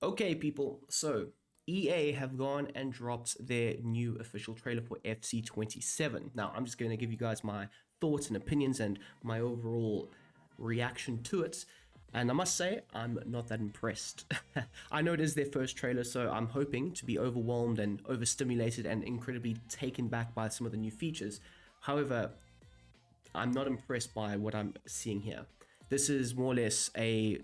Okay, people, so EA have gone and dropped their new official trailer for FC27. Now, I'm just going to give you guys my thoughts and opinions and my overall reaction to it. And I must say, I'm not that impressed. I know it is their first trailer, so I'm hoping to be overwhelmed and overstimulated and incredibly taken back by some of the new features. However, I'm not impressed by what I'm seeing here. This is more or less a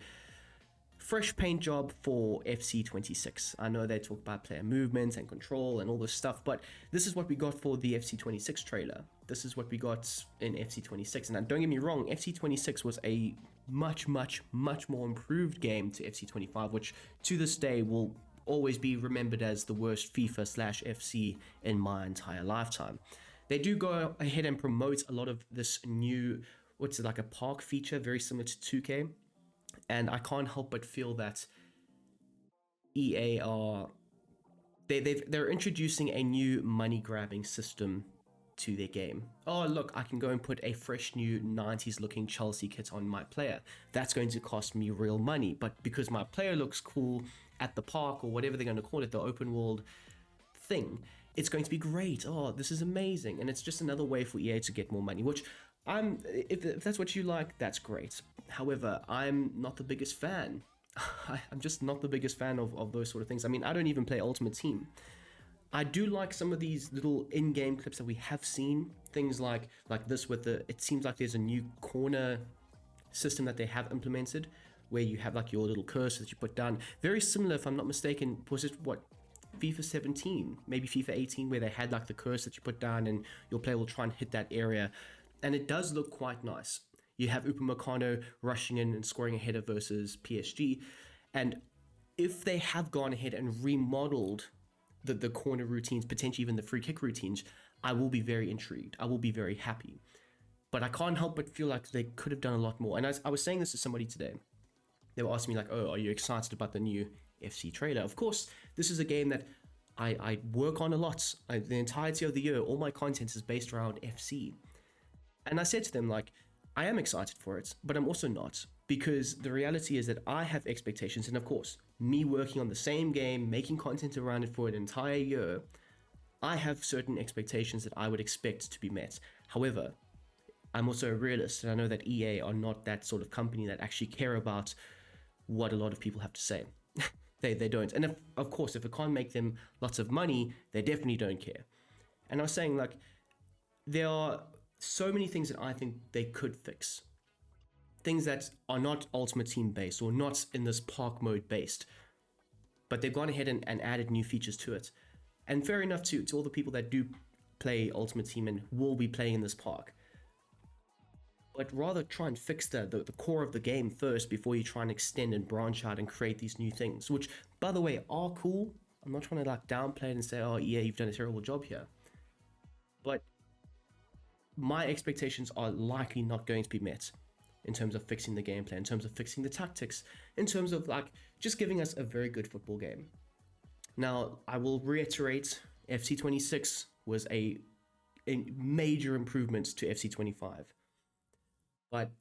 fresh paint job for FC26. I know they talk about player movement and control and all this stuff, but this is what we got for the FC26 trailer. This is what we got in FC26. And don't get me wrong, FC26 was a much more improved game to FC25, which to this day will always be remembered as the worst FIFA/FC in my entire lifetime. They do go ahead and promote a lot of this new, what's it, like a park feature, very similar to 2K. And I can't help but feel that EA they're introducing a new money grabbing system to their game. Oh, look, I can go and put a fresh new 90s looking Chelsea kit on my player. That's going to cost me real money, but because my player looks cool at the park or whatever they're going to call it, the open world thing, it's going to be great. Oh, this is amazing. And it's just another way for EA to get more money, which if that's what you like, that's great. However, I'm not the biggest fan. I'm just not the biggest fan of those sort of things. I mean, I don't even play Ultimate Team. I do like some of these little in-game clips that we have seen. Things like this with it seems like there's a new corner system that they have implemented where you have like your little cursor that you put down. Very similar, if I'm not mistaken, was it FIFA 17, maybe FIFA 18, where they had like the cursor that you put down and your player will try and hit that area. And it does look quite nice. You have Upamecano rushing in and scoring a header versus PSG. And if they have gone ahead and remodeled the corner routines, potentially even the free kick routines, I will be very intrigued. I will be very happy. But I can't help but feel like they could have done a lot more. And I was saying this to somebody today. They were asking me like, oh, are you excited about the new FC trailer? Of course, this is a game that I work on a lot. The entirety of the year, all my content is based around FC. And I said to them, like, I am excited for it, but I'm also not, because the reality is that I have expectations. And of course, me working on the same game, making content around it for an entire year, I have certain expectations that I would expect to be met. However, I'm also a realist, and I know that EA are not that sort of company that actually care about what a lot of people have to say. They don't. And of course, if it can't make them lots of money, they definitely don't care. And I was saying, like, there are so many things that I think they could fix. Things that are not Ultimate Team based or not in this park mode based. But they've gone ahead and added new features to it. And fair enough to all the people that do play Ultimate Team and will be playing in this park. But rather try and fix the core of the game first before you try and extend and branch out and create these new things. Which, by the way, are cool. I'm not trying to like downplay it and say, oh yeah, you've done a terrible job here. But my expectations are likely not going to be met in terms of fixing the gameplay, in terms of fixing the tactics, in terms of like just giving us a very good football game. Now, I will reiterate, FC26 was a major improvement to FC25. But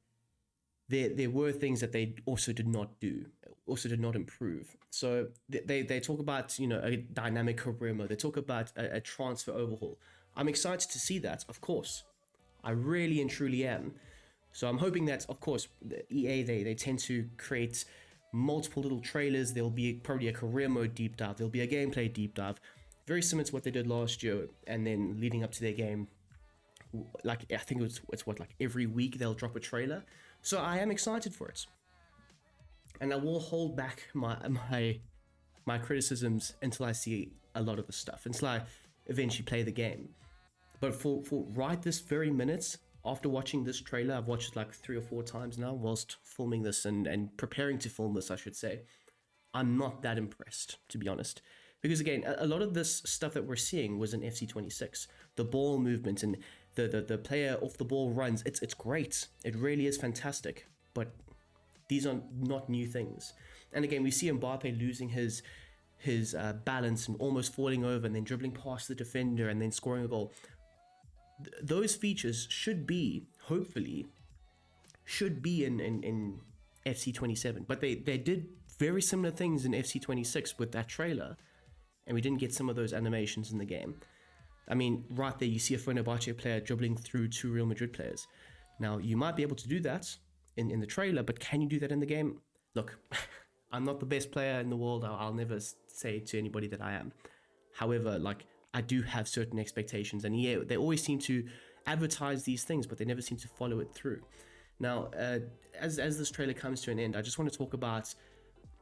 there were things that they also did not do, also did not improve. So they talk about, a dynamic career mode. They talk about a transfer overhaul. I'm excited to see that, of course. I really and truly am. So I'm hoping that, of course, the EA, they tend to create multiple little trailers. There'll be probably a career mode deep dive. There'll be a gameplay deep dive. Very similar to what they did last year. And then leading up to their game, like I think it's like every week they'll drop a trailer. So I am excited for it. And I will hold back my criticisms until I see a lot of the stuff, until I eventually play the game. But for right this very minute, after watching this trailer, I've watched it like 3 or 4 times now whilst filming this and preparing to film this, I should say. I'm not that impressed, to be honest. Because again, a lot of this stuff that we're seeing was in FC26. The ball movement and the player off the ball runs, it's great. It really is fantastic. But these are not new things. And again, we see Mbappe losing his balance and almost falling over and then dribbling past the defender and then scoring a goal. Those features should be, hopefully, in FC27. But they did very similar things in FC26 with that trailer, and we didn't get some of those animations in the game. I mean, right there, you see a Fenerbahce player dribbling through 2 Real Madrid players. Now, you might be able to do that in the trailer, but can you do that in the game? Look, I'm not the best player in the world. I'll never say to anybody that I am. However, like, I do have certain expectations, and yeah, they always seem to advertise these things, but they never seem to follow it through. Now, as this trailer comes to an end, I just want to talk about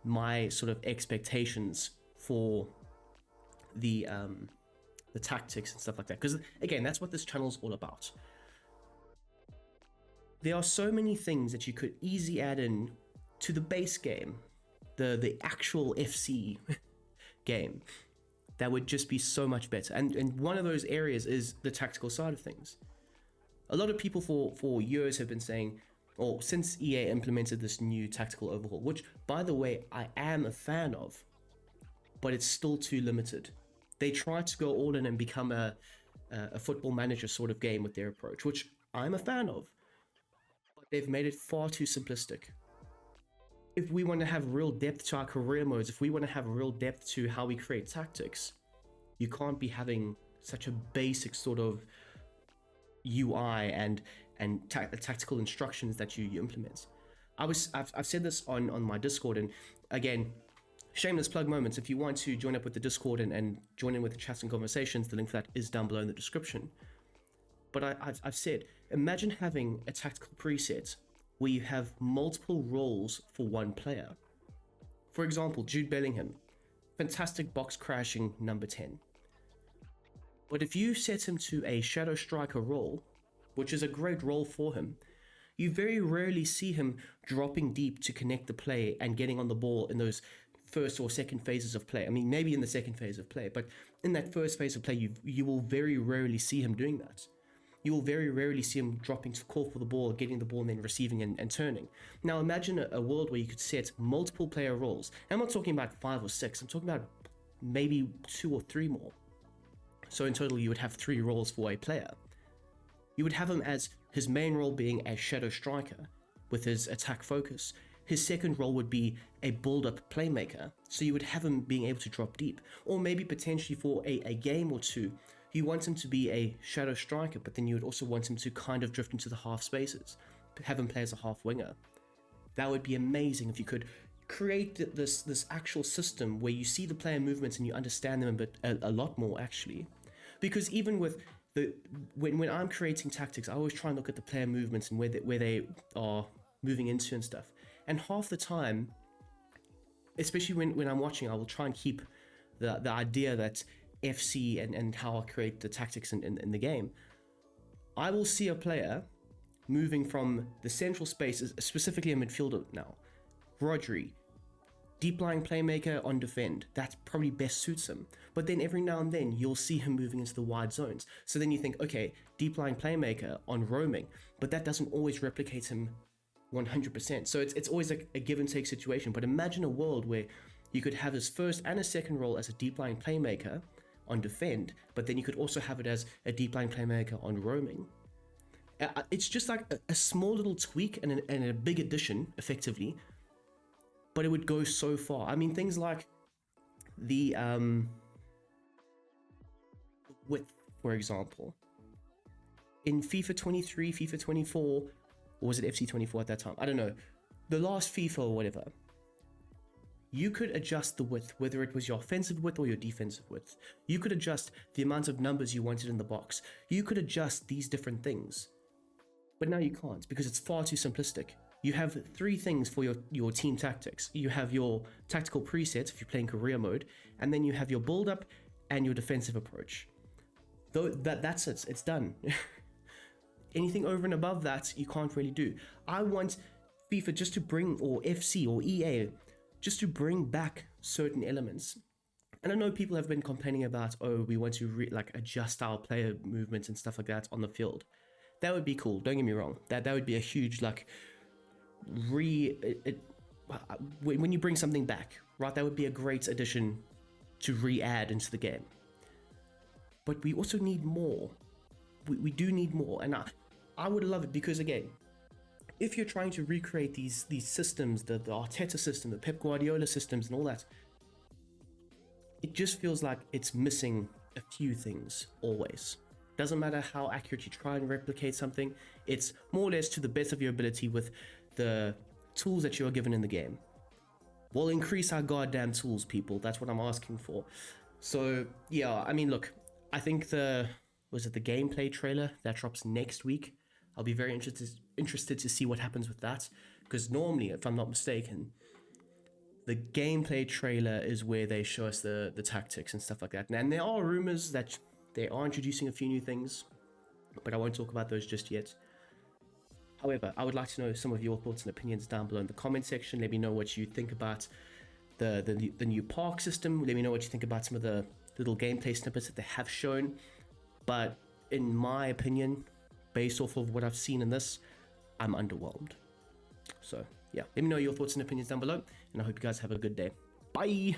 my sort of expectations for the tactics and stuff like that, because again, that's what this channel is all about. There are so many things that you could easily add in to the base game, the actual FC game, that would just be so much better. And one of those areas is the tactical side of things. A lot of people for years have been saying, or since EA implemented this new tactical overhaul, which by the way, I am a fan of, but it's still too limited. They tried to go all in and become a football manager sort of game with their approach, which I'm a fan of, but they've made it far too simplistic. If we want to have real depth to our career modes, if we want to have real depth to how we create tactics, you can't be having such a basic sort of UI and tactical instructions that you implement. I've said this on my Discord, and again, shameless plug moments. If you want to join up with the Discord and join in with the chats and conversations, the link for that is down below in the description. But I've said, imagine having a tactical preset where you have multiple roles for one player. For example, Jude Bellingham, fantastic box crashing number 10. But if you set him to a shadow striker role, which is a great role for him, you very rarely see him dropping deep to connect the play and getting on the ball in those first or second phases of play. I mean, maybe in the second phase of play, but in that first phase of play, you will very rarely see him doing that. You will very rarely see him dropping to call for the ball, getting the ball, and then receiving and turning. Now imagine a world where you could set multiple player roles. I'm not talking about 5 or 6, I'm talking about maybe 2 or 3 more. So in total, you would have 3 roles for a player. You would have him as his main role being a shadow striker with his attack focus. His second role would be a build-up playmaker, so you would have him being able to drop deep. Or maybe potentially for a game or two, you want him to be a shadow striker, but then you would also want him to kind of drift into the half spaces, have him play as a half winger. That would be amazing if you could create this actual system where you see the player movements and you understand them a lot more actually. Because even with when I'm creating tactics, I always try and look at the player movements and where they are moving into and stuff. And half the time, especially when I'm watching, I will try and keep the idea that FC and how I create the tactics in the game. I will see a player moving from the central space, specifically a midfielder now, Rodri, deep lying playmaker on defend, that probably best suits him. But then every now and then you'll see him moving into the wide zones. So then you think, okay, deep lying playmaker on roaming, but that doesn't always replicate him 100%. So it's always like a give and take situation. But imagine a world where you could have his first and his second role as a deep lying playmaker on defend, but then you could also have it as a deep lying playmaker on roaming. It's just like a small little tweak and a big addition, effectively, but it would go so far. I mean, things like the width, for example. In FIFA 23, FIFA 24, or was it FC 24 at that time? I don't know. The last FIFA or whatever, you could adjust the width, whether it was your offensive width or your defensive width. You could adjust the amount of numbers you wanted in the box. You could adjust these different things. But now you can't, because it's far too simplistic. You have 3 things for your team tactics. You have your tactical presets if you're playing career mode, and then you have your build-up and your defensive approach. Though that's it, it's done. Anything over and above that, you can't really do. I want FIFA just to bring, or FC or EA, just to bring back certain elements. And I know people have been complaining about, oh, we want to adjust our player movements and stuff like that on the field. That would be cool, don't get me wrong. That would be a huge, when you bring something back, right? That would be a great addition to re-add into the game. But we also need more. We do need more, and I would love it, because again, if you're trying to recreate these systems, the Arteta system, the Pep Guardiola systems, and all that, it just feels like it's missing a few things always. Doesn't matter how accurate you try and replicate something, it's more or less to the best of your ability with the tools that you are given in the game. We'll increase our goddamn tools, people. That's what I'm asking for. So yeah, I mean, look, I think the gameplay trailer that drops next week? I'll be very interested to see what happens with that, because normally, if I'm not mistaken, the gameplay trailer is where they show us the tactics and stuff like that. And there are rumors that they are introducing a few new things, but I won't talk about those just yet. However, I would like to know some of your thoughts and opinions down below in the comment section. Let me know what you think about the new park system. Let me know what you think about some of the little gameplay snippets that they have shown. But in my opinion, based off of what I've seen in this, I'm underwhelmed. So yeah, let me know your thoughts and opinions down below, and I hope you guys have a good day. Bye!